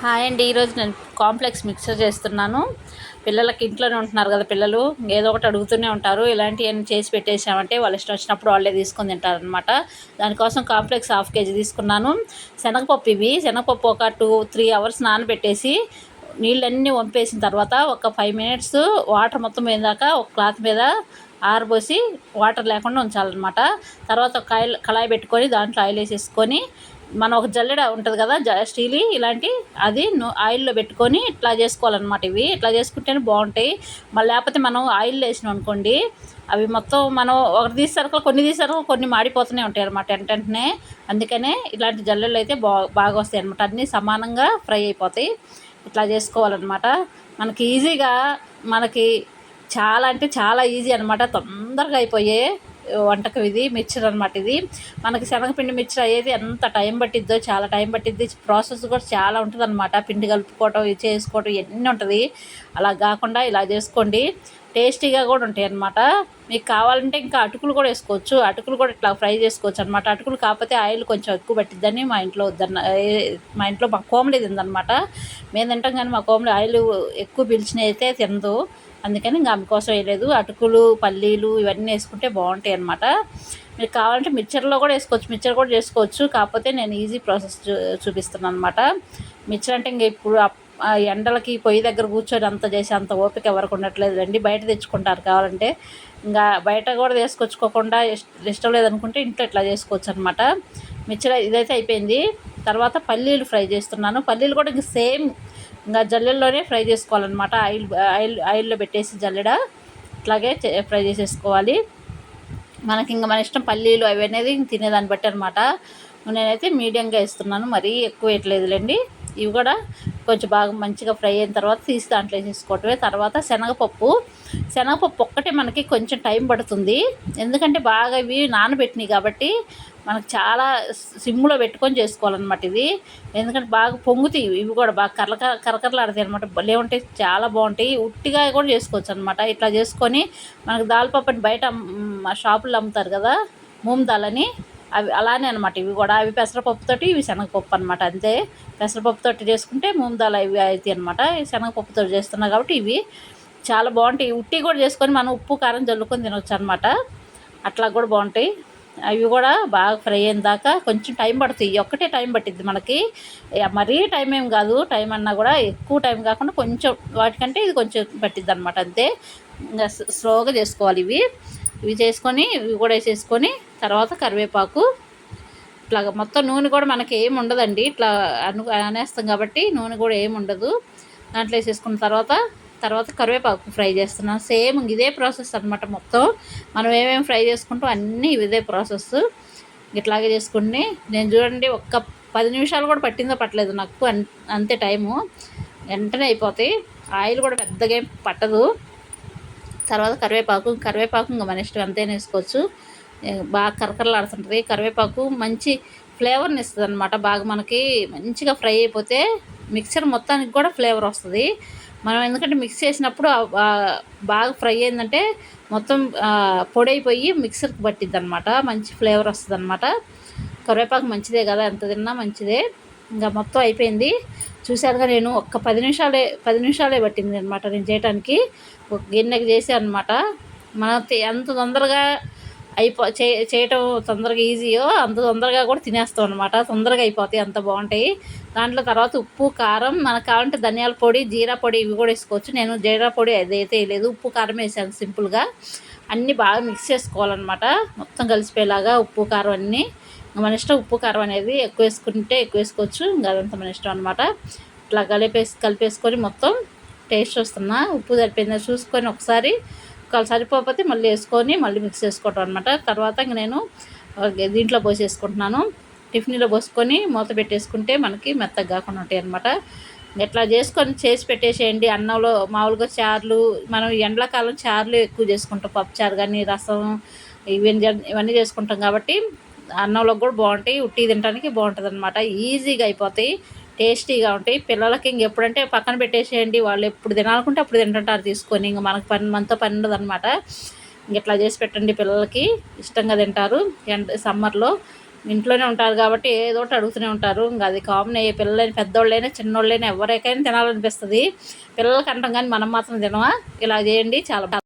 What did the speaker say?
Hi అండి. ఈరోజు నేను కాంప్లెక్స్ మిక్చర్ చేస్తున్నాను. పిల్లలకి ఇంట్లోనే ఉంటున్నారు కదా, పిల్లలు ఏదో ఒకటి అడుగుతూనే ఉంటారు. ఇలాంటివన్నీ చేసి పెట్టేసామంటే వాళ్ళు ఇష్టం వచ్చినప్పుడు వాళ్ళే తీసుకొని తింటారనమాట. దానికోసం కాంప్లెక్స్ హాఫ్ కేజీ తీసుకున్నాను. శనగపప్పు ఒక 2-3 అవర్స్ నానబెట్టేసి నీళ్ళన్నీ వంపేసిన తర్వాత ఒక 5 మినిట్స్ వాటర్ మొత్తం పోయేదాకా ఒక క్లాత్ మీద ఆరబోసి వాటర్ లేకుండా ఉంచాలన్నమాట. తర్వాత కళాయి పెట్టుకొని దాంట్లో ఆయిల్ వేసేసుకొని మనం ఒక జల్లెడ ఉంటుంది కదా, స్టీల్ ఇలాంటి అది ఆయిల్లో పెట్టుకొని ఇట్లా చేసుకోవాలన్నమాట. ఇవి ఇట్లా చేసుకుంటేనే బాగుంటాయి. మళ్ళీ లేకపోతే మనం ఆయిల్ వేసినాం అనుకోండి, అవి మొత్తం మనం ఒకటి తీసేసరికి కొన్ని మాడిపోతూనే ఉంటాయి అనమాట వెంటనే. అందుకనే ఇలాంటి జల్లెళ్ళు అయితే బాగా వస్తాయి అనమాట. అన్నీ సమానంగా ఫ్రై అయిపోతాయి. ఇట్లా చేసుకోవాలన్నమాట. మనకి ఈజీగా మనకి చాలా అంటే చాలా ఈజీ అనమాట. తొందరగా అయిపోయే వంటకం ఇది మిక్చర్ అనమాట. ఇది మనకి శనగపిండి మిక్చర్ అయ్యేది ఎంత టైం పట్టిద్దో, చాలా టైం పట్టిద్ది. ప్రాసెస్ కూడా చాలా ఉంటుంది అనమాట. పిండి కలుపుకోవటం, ఇది చేసుకోవటం ఎన్ని ఉంటుంది. అలా కాకుండా ఇలా చేసుకోండి, టేస్టీగా కూడా ఉంటాయి అనమాట. మీకు కావాలంటే ఇంకా అటుకులు కూడా వేసుకోవచ్చు. అటుకులు కూడా ఇట్లా ఫ్రై చేసుకోవచ్చు అనమాట. అటుకులు కాకపోతే ఆయిల్ కొంచెం ఎక్కువ పట్టిద్దని మా ఇంట్లో మా కోమలి తిందనమాట. మేము తింటాం కానీ మా కోమలి ఆయిల్ ఎక్కువ పీల్చినవి అయితే తినదు. అందుకని ఇంకా ఆమె కోసం వేయలేదు. అటుకులు, పల్లీలు ఇవన్నీ వేసుకుంటే బాగుంటాయి అన్నమాట. మీరు కావాలంటే మిక్చర్లో కూడా వేసుకోవచ్చు, మిక్చర్ కూడా చేసుకోవచ్చు. కాకపోతే నేను ఈజీ ప్రాసెస్ చూపిస్తున్నాను అనమాట. మిక్చర్ అంటే ఇంక ఇప్పుడు ఎండలకి పొయ్యి దగ్గర కూర్చొని అంత చేసి అంత ఓపిక ఎవరికి ఉండట్లేదు రండి, బయట తెచ్చుకుంటారు కావాలంటే. ఇంకా బయట కూడా తీసుకొచ్చుకోకుండా ఇష్టం లేదనుకుంటే ఇంట్లో ఇట్లా చేసుకోవచ్చు అనమాట. మిక్చర్ ఇదైతే అయిపోయింది. తర్వాత పల్లీలు ఫ్రై చేస్తున్నాను. పల్లీలు కూడా ఇంక సేమ్ ఇంకా జల్లెల్లోనే ఫ్రై చేసుకోవాలన్నమాట. ఆయిల్లో పెట్టేసి జల్లెడ ఇట్లాగే ఫ్రై చేసేసుకోవాలి. మనకి ఇంకా మన ఇష్టం పల్లీలు అవి అనేది తినేదాన్ని బట్టి అనమాట. నేనైతే మీడియంగా వేస్తున్నాను, మరీ ఎక్కువ వేయట్లేదులేండి. ఇవి కూడా కొంచెం బాగా మంచిగా ఫ్రై అయిన తర్వాత తీసి దాంట్లో వేసేసుకోవటమే. తర్వాత శనగపప్పు ఒక్కటే మనకి కొంచెం టైం పడుతుంది. ఎందుకంటే బాగా ఇవి నానబెట్టినాయి కాబట్టి మనకు చాలా సిమ్లో పెట్టుకొని చేసుకోవాలన్నమాట ఇది. ఎందుకంటే బాగా పొంగుతాయి, ఇవి కూడా బాగా కరకరలాడతాయి అనమాట. భలే ఉంటాయి, చాలా బాగుంటాయి. ఉట్టిగా కూడా చేసుకోవచ్చు అనమాట. ఇట్లా చేసుకొని మనకు దాల్పప్పుని బయట షాపుల్లో అమ్ముతారు కదా, మూంగ్ దాల్ అని, అవి అలానే అనమాట. ఇవి కూడా అవి పెసరపప్పుతోటి, ఇవి శనగపప్పు అనమాట. అంతే, పెసరపప్పుతోటి చేసుకుంటే మూంగ్ దాల్ ఇవి అవుతాయి అనమాట. శనగపప్పుతో చేస్తున్నా కాబట్టి ఇవి చాలా బాగుంటాయి. ఉట్టి కూడా చేసుకొని మనం ఉప్పు కారం జల్లుకొని తినవచ్చు అనమాట. అట్లా కూడా బాగుంటాయి. అవి కూడా బాగా ఫ్రై అయిన దాకా కొంచెం టైం పడుతుంది. ఒక్కటే టైం పట్టిద్ది మనకి, మరీ టైం ఏం కాదు. టైం అన్నా కూడా ఎక్కువ టైం కాకుండా కొంచెం, వాటికంటే ఇది కొంచెం పట్టిద్ది అనమాట. అంతే, ఇంకా స్లోగా చేసుకోవాలి. ఇవి చేసుకొని ఇవి కూడా వేసేసుకొని తర్వాత కరివేపాకు ఇట్లాగ మొత్తం నూనె కూడా మనకి ఏమి ఉండదండి. ఇట్లా అనేస్తాం కాబట్టి నూనె కూడా ఏమి ఉండదు. దాంట్లో వేసేసుకున్న తర్వాత కరివేపాకు ఫ్రై చేస్తున్నాను. సేమ్ ఇదే ప్రాసెస్ అనమాట. మొత్తం మనం ఏమేమి ఫ్రై చేసుకుంటాం అన్నీ ఇదే ప్రాసెస్. ఇట్లాగే చేసుకుని నేను చూడండి ఒక్క 10 నిమిషాలు కూడా పట్టిందో పట్టలేదు నాకు, అంతే టైము. వెంటనే అయిపోతాయి. ఆయిల్ కూడా పెద్దగా ఏం పట్టదు. తర్వాత కరివేపాకు ఇంకా మన ఇష్టం ఎంతైనా వేసుకోవచ్చు. బాగా కరకరలాడుతుంటుంది. కరివేపాకు మంచి ఫ్లేవర్ని ఇస్తుంది అనమాట. బాగా మనకి మంచిగా ఫ్రై అయిపోతే మిక్చర్ మొత్తానికి కూడా ఫ్లేవర్ వస్తుంది. మనం ఎందుకంటే మిక్స్ చేసినప్పుడు బాగా ఫ్రై అయిందంటే మొత్తం పొడి అయిపోయి మిక్సర్కి పట్టిద్ది అనమాట. మంచి ఫ్లేవర్ వస్తుంది అనమాట. కరివేపాకు మంచిదే కదా, ఎంత తిన్నా మంచిదే. ఇంకా మొత్తం అయిపోయింది. చూసారుగా, నేను ఒక్క 10 నిమిషాలే పట్టింది అనమాట నేను చేయటానికి. ఒక గిన్నెకి చేసాను అనమాట. మనం ఎంత తొందరగా చేయటం తొందరగా ఈజీయో అంత తొందరగా కూడా తినేస్తాం అనమాట. తొందరగా అయిపోతాయి, అంత బాగుంటాయి. దాంట్లో తర్వాత ఉప్పు, కారం, మనకు కావాలంటే ధనియాల పొడి, జీరా పొడి ఇవి కూడా వేసుకోవచ్చు. నేను జీరా పొడి అదైతే వేయలేదు, ఉప్పు కారం వేసాను సింపుల్గా. అన్నీ బాగా మిక్స్ చేసుకోవాలన్నమాట, మొత్తం కలిసిపోయేలాగా ఉప్పు కారం అన్నీ. మన ఇష్టం, ఉప్పు కారం అనేది ఎక్కువ వేసుకుంటే ఎక్కువ వేసుకోవచ్చు, ఇంకా అదంతా మన ఇష్టం అనమాట. ఇట్లా కలిపేసుకొని మొత్తం టేస్ట్ వస్తున్నా, ఉప్పు సరిపోయిందా చూసుకొని ఒకసారి సరిపోతే మళ్ళీ వేసుకొని మళ్ళీ మిక్స్ చేసుకోవటం అనమాట. తర్వాత ఇంక నేను దీంట్లో పోసేసుకుంటున్నాను. టిఫిన్లో పోసుకొని మూత పెట్టేసుకుంటే మనకి మెత్తగా కాకుండా ఉంటాయి అనమాట. ఇట్లా చేసి పెట్టేసేయండి. అన్నంలో మామూలుగా చారులు, మనం ఎండాకాలం చారులు ఎక్కువ చేసుకుంటాం, పప్పుచారు కానీ రసం ఇవన్నీ చేసుకుంటాం కాబట్టి అన్నంలో కూడా బాగుంటాయి. ఉట్టి తినడానికి బాగుంటుంది అనమాట. ఈజీగా అయిపోతాయి, టేస్టీగా ఉంటాయి. పిల్లలకి ఇంకెప్పుడంటే పక్కన పెట్టేసేయండి, వాళ్ళు ఎప్పుడు తినాలనుకుంటే అప్పుడు తింటుంటారు తీసుకొని. ఇంక మనతో పని ఉండదు అనమాట. ఇట్లా చేసి పెట్టండి, పిల్లలకి ఇష్టంగా తింటారు. సమ్మర్లో ఇంట్లోనే ఉంటారు కాబట్టి ఏదో ఒకటి అడుగుతూనే ఉంటారు. ఇంకా అది కామన్ అయ్యే, పిల్లలైనా పెద్దోళ్ళైనా చిన్నోళ్ళైనా ఎవరికైనా తినాలనిపిస్తుంది. పిల్లలకి అంటాం కానీ మనం మాత్రం తినమా. ఇలా చేయండి, చాలా